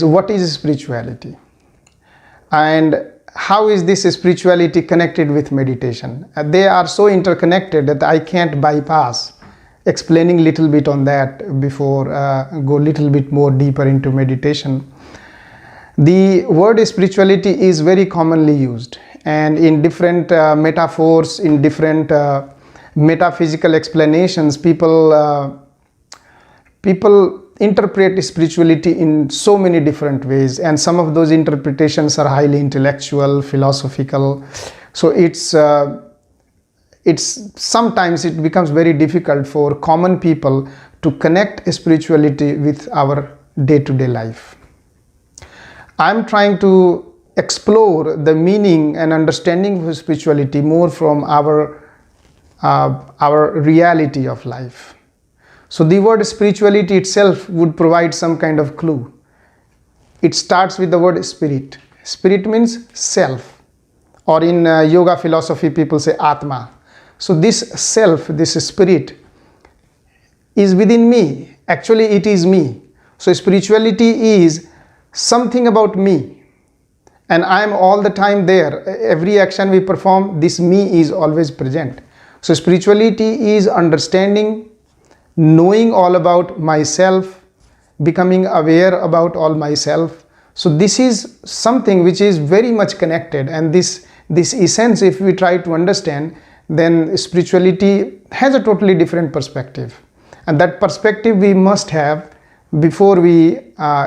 is what is spirituality, and how is this spirituality connected with meditation. They are so interconnected that I can't bypass explaining little bit on that before go little bit more deeper into meditation. The word spirituality is very commonly used, and in different metaphors, in different metaphysical explanations, people interpret spirituality in so many different ways, and some of those interpretations are highly intellectual, philosophical. So it's sometimes it becomes very difficult for common people to connect spirituality with our day-to-day life. I'm trying to explore the meaning and understanding of spirituality more from our reality of life. So the word spirituality itself would provide some kind of clue. It starts with the word spirit. Spirit means self, or in yoga philosophy people say Atma. So this self, this spirit is within me. Actually it is me. So spirituality is something about me, and I am all the time there. Every action we perform, this me is always present. So spirituality is understanding, knowing all about myself, becoming aware about all myself. So this is something which is very much connected, and this essence, if we try to understand, then spirituality has a totally different perspective, and that perspective we must have before we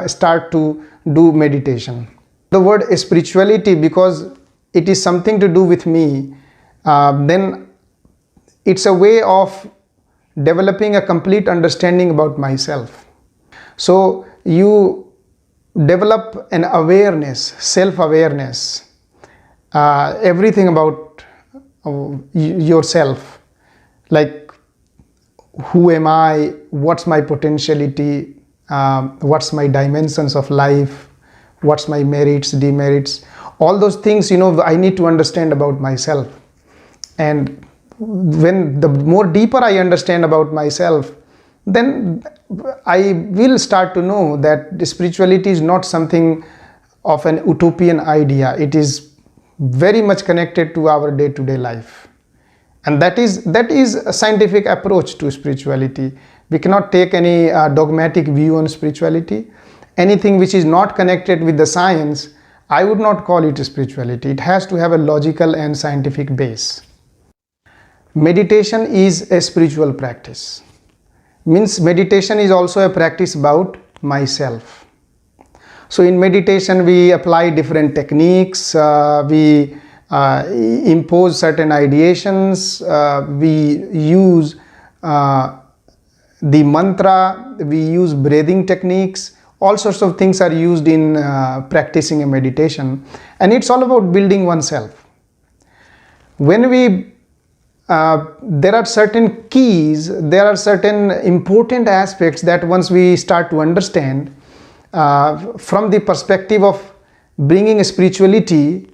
start to do meditation. The word spirituality, because it is something to do with me, then it's a way of developing a complete understanding about myself. So you develop an awareness, self-awareness, everything about yourself, like who am I, what's my potentiality, what's my dimensions of life, what's my merits, demerits, all those things, I need to understand about myself. And when the more deeper I understand about myself, then I will start to know that spirituality is not something of an utopian idea. It is very much connected to our day-to-day life, and that is a scientific approach to spirituality. We cannot take any dogmatic view on spirituality. Anything which is not connected with the science, I would not call it spirituality. It has to have a logical and scientific base. Meditation is a spiritual practice. Means meditation is also a practice about myself. So in meditation we apply different techniques, we impose certain ideations, we use the mantra, we use breathing techniques. All sorts of things are used in practicing a meditation, and it's all about building oneself. When we there are certain keys, there are certain important aspects that once we start to understand from the perspective of bringing spirituality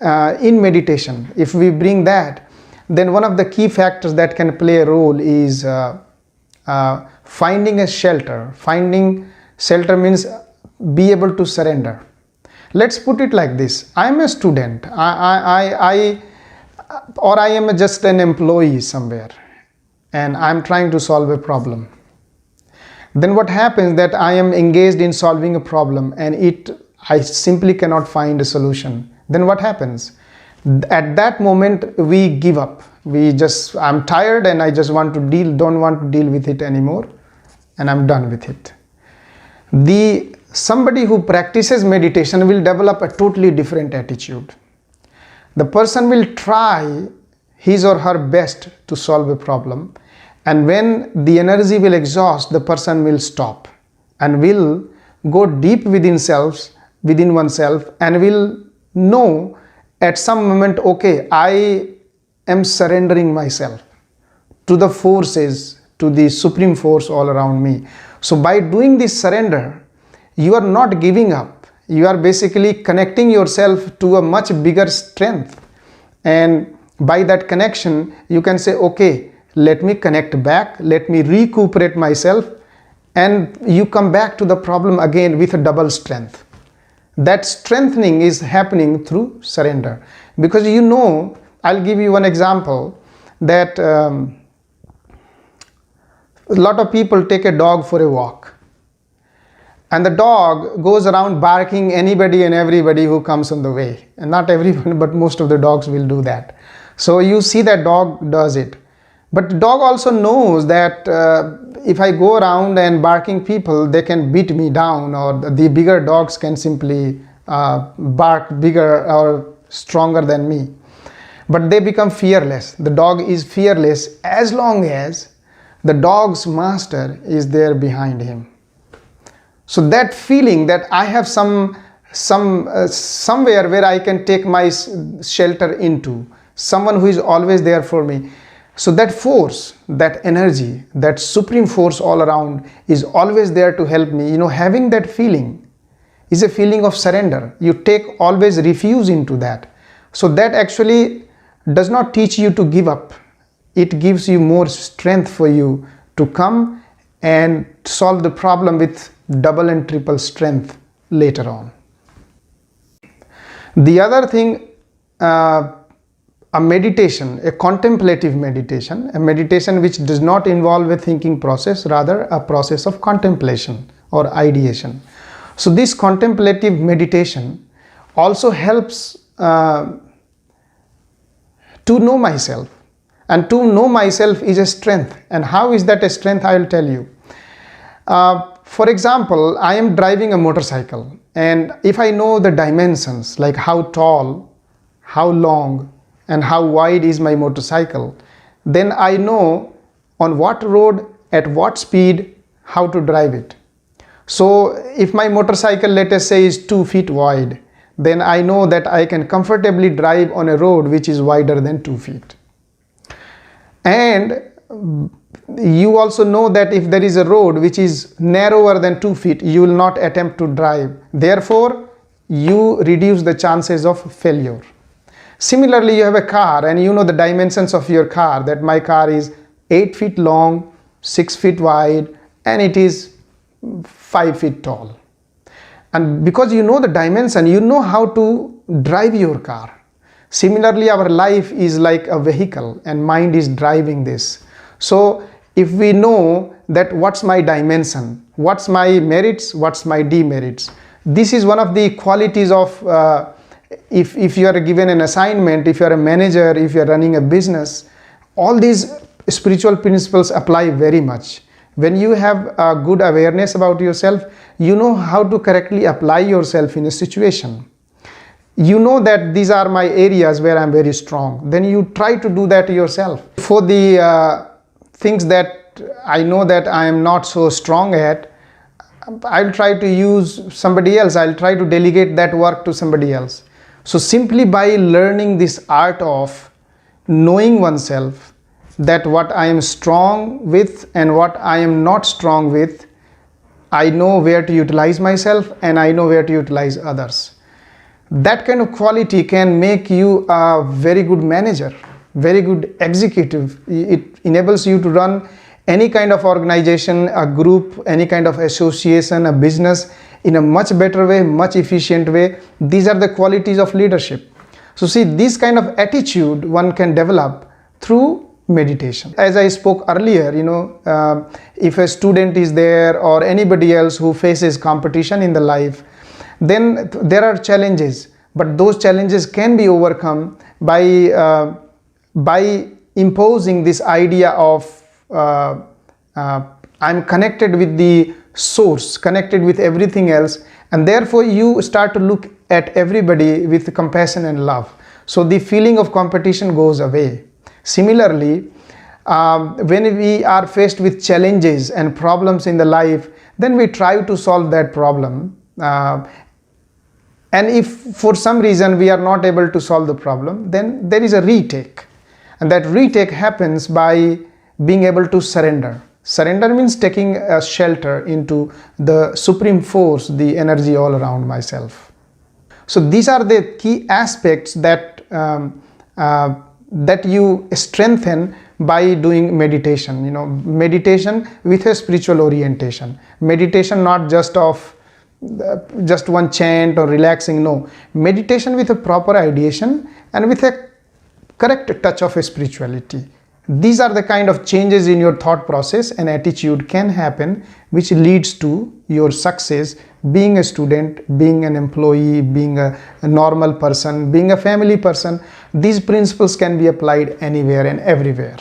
in meditation, if we bring that, then one of the key factors that can play a role is finding a shelter. Finding shelter means be able to surrender. Let's put it like this. I am a student, or I am just an employee somewhere, and I am trying to solve a problem. Then what happens that I am engaged in solving a problem, and I simply cannot find a solution. Then what happens? At that moment we give up. I'm tired and I just don't want to deal with it anymore, and I'm done with it. Somebody who practices meditation will develop a totally different attitude. The person will try his or her best to solve a problem, and when the energy will exhaust, the person will stop and will go deep within oneself, and will know at some moment, okay, I am surrendering myself to the forces, to the supreme force all around me. So by doing this surrender, you are not giving up. You are basically connecting yourself to a much bigger strength, and by that connection you can say, okay, let me connect back, let me recuperate myself, and you come back to the problem again with a double strength. That strengthening is happening through surrender. Because you know, I'll give you one example, that a lot of people take a dog for a walk, and the dog goes around barking anybody and everybody who comes on the way. And not everyone, but most of the dogs will do that. So you see that dog does it. But the dog also knows that if I go around and barking people, they can beat me down, or the bigger dogs can simply bark bigger or stronger than me. But they become fearless. The dog is fearless as long as the dog's master is there behind him. So that feeling that I have somewhere where I can take my shelter into, someone who is always there for me. So that force, that energy, that supreme force all around is always there to help me. You know, having that feeling is a feeling of surrender. You take always refuge into that. So that actually does not teach you to give up. It gives you more strength for you to come and solve the problem with double and triple strength later on. The other thing, a meditation, a contemplative meditation, a meditation which does not involve a thinking process, rather a process of contemplation or ideation. So this contemplative meditation also helps to know myself. And to know myself is a strength. And how is that a strength? I will tell you. For example, I am driving a motorcycle, and if I know the dimensions, like how tall, how long, and how wide is my motorcycle, then I know on what road, at what speed, how to drive it. So if my motorcycle, let us say, is 2 feet wide, then I know that I can comfortably drive on a road which is wider than 2 feet. And you also know that if there is a road which is narrower than 2 feet, you will not attempt to drive. Therefore, you reduce the chances of failure. Similarly, you have a car and you know the dimensions of your car, that my car is 8 feet long, 6 feet wide, and it is 5 feet tall. And because you know the dimension, you know how to drive your car. Similarly, our life is like a vehicle and mind is driving this. So if we know that what's my dimension, what's my merits, what's my demerits, this is one of the qualities of if you are given an assignment, if you are a manager, if you are running a business, all these spiritual principles apply very much. When you have a good awareness about yourself, you know how to correctly apply yourself in a situation. You know that these are my areas where I am very strong. Then you try to do that yourself. For the things that I know that I am not so strong at, I'll try to use somebody else. I'll try to delegate that work to somebody else. So simply by learning this art of knowing oneself, that what I am strong with and what I am not strong with, I know where to utilize myself and I know where to utilize others. That kind of quality can make you a very good manager, very good executive. It enables you to run any kind of organization, a group, any kind of association, a business in a much better way, much efficient way. These are the qualities of leadership. So see, this kind of attitude one can develop through meditation. As I spoke earlier, if a student is there or anybody else who faces competition in the life, then there are challenges, but those challenges can be overcome by imposing this idea of I'm connected with the source, connected with everything else, and therefore you start to look at everybody with compassion and love. So the feeling of competition goes away. Similarly, when we are faced with challenges and problems in the life, then we try to solve that problem. And if for some reason we are not able to solve the problem, then there is a retake. And that retake happens by being able to surrender. Surrender means taking a shelter into the supreme force, the energy all around myself. So these are the key aspects that that you strengthen by doing meditation, meditation with a spiritual orientation. Meditation not just of just one chant or relaxing, no. Meditation with a proper ideation and with a correct touch of a spirituality. These are the kind of changes in your thought process and attitude can happen, which leads to your success, being a student, being an employee, being a normal person, being a family person. These principles can be applied anywhere and everywhere.